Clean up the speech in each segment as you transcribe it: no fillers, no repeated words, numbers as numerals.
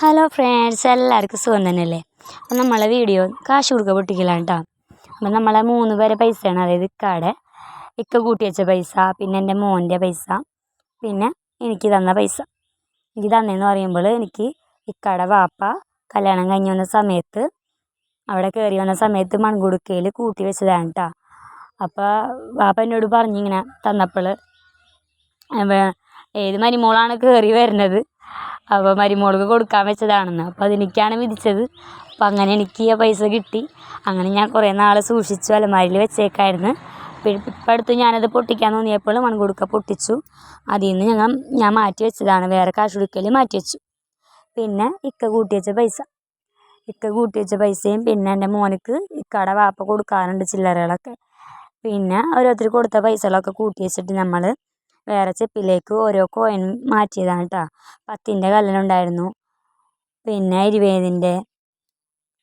Hello friends, എല്ലാവർക്കും സുഖം തന്നെയല്ലേ? അപ്പം നമ്മളെ വീഡിയോ കാശ് കൊടുക്കുക പൊട്ടിക്കലാണ് കേട്ടോ. അപ്പം നമ്മളെ 3 പേരെ പൈസയാണ്, അതായത് ഇക്ക കൂട്ടി വെച്ച പൈസ, പിന്നെ എൻ്റെ മോൻ്റെ പൈസ, പിന്നെ എനിക്ക് തന്ന പൈസ. എനിക്ക് തന്നതെന്ന് പറയുമ്പോൾ എനിക്ക് ഇക്കയുടെ വാപ്പ കല്യാണം കഴിഞ്ഞ് വന്ന സമയത്ത് അവിടെ കയറി വന്ന സമയത്ത് മൺകുടുക്കയിൽ കൂട്ടി വെച്ചതാണ് കേട്ടോ. അപ്പോൾ വാപ്പ എന്നോട് പറഞ്ഞിങ്ങനെ തന്നപ്പോൾ ഏത് മരുമോളാണ് കയറി വരുന്നത്, അപ്പോൾ മരുമോൾക്ക് കൊടുക്കാൻ വെച്ചതാണെന്ന്. അപ്പോൾ അതെനിക്കാണ് വിധിച്ചത്. അപ്പോൾ അങ്ങനെ എനിക്ക് ആ പൈസ കിട്ടി. അങ്ങനെ ഞാൻ കുറേ നാൾ സൂക്ഷിച്ചു, അലമാരിയിൽ വെച്ചേക്കായിരുന്നു. ഇപ്പം അടുത്ത് ഞാനത് പൊട്ടിക്കാൻ തോന്നിയപ്പോൾ മൺകുടുക്ക പൊട്ടിച്ചു. അതിൽ നിന്ന് ഞാൻ മാറ്റി വെച്ചതാണ്, വേറെ കാശ് കൊടുക്കൽ മാറ്റി വെച്ചു. പിന്നെ ഇക്ക കൂട്ടി വെച്ച പൈസയും പിന്നെ എൻ്റെ മോനക്ക് ഇക്കയുടെ വാപ്പ കൊടുക്കാറുണ്ട് ചില്ലറകളൊക്കെ. പിന്നെ ഓരോരുത്തർ കൊടുത്ത പൈസകളൊക്കെ കൂട്ടി വെച്ചിട്ട് നമ്മൾ വേറെ ചെപ്പിലേക്ക് ഓരോ കോയിൻ മാറ്റിയതാണ് കേട്ടോ. 10ൻ്റെ കല്ലുണ്ടായിരുന്നു, പിന്നെ 20ൻ്റെ,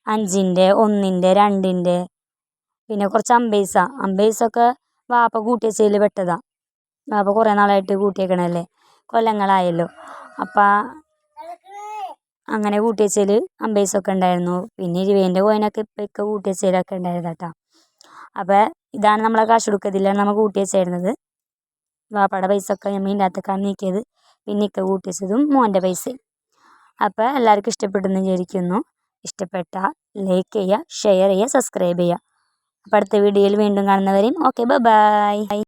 5ൻ്റെ, 1ൻ്റെ, 2ൻ്റെ, പിന്നെ കുറച്ച് 50 പൈസയൊക്കെ വാപ്പ കൂട്ടി വെച്ചതിൽ പെട്ടതാണ്. വാപ്പ കുറേ നാളായിട്ട് കൂട്ടിയേക്കണല്ലേ, കൊല്ലങ്ങളായല്ലോ. അപ്പം അങ്ങനെ കൂട്ടി വെച്ചതിൽ 50 പൈസയൊക്കെ ഉണ്ടായിരുന്നു. പിന്നെ 20ൻ്റെ കോയിനൊക്കെ ഇപ്പം കൂട്ടി വെച്ചതിലൊക്കെ ഉണ്ടായിരുന്നു കേട്ടോ. അപ്പോൾ ഇതാണ് നമ്മളെ കാശ് കൊടുക്കത്തില്ലാണ് നമ്മൾ കൂട്ടി വെച്ചായിരുന്നത്. വാപ്പയുടെ പൈസ ഒക്കെ ഞാൻ ഇതിനകത്തേക്കാണ് നീക്കിയത്. പിന്നെ ഇക്ക കൂട്ടി വെച്ചതും മോൻ്റെ പൈസയും. അപ്പോൾ എല്ലാവർക്കും ഇഷ്ടപ്പെട്ടെന്ന് വിചാരിക്കുന്നു. ഇഷ്ടപ്പെട്ടാൽ ലൈക്ക് ചെയ്യുക, ഷെയർ ചെയ്യുക, സബ്സ്ക്രൈബ് ചെയ്യുക. അപ്പോൾ അടുത്ത വീഡിയോയിൽ വീണ്ടും കാണുന്നവരെയും ഓക്കെ, ബൈ.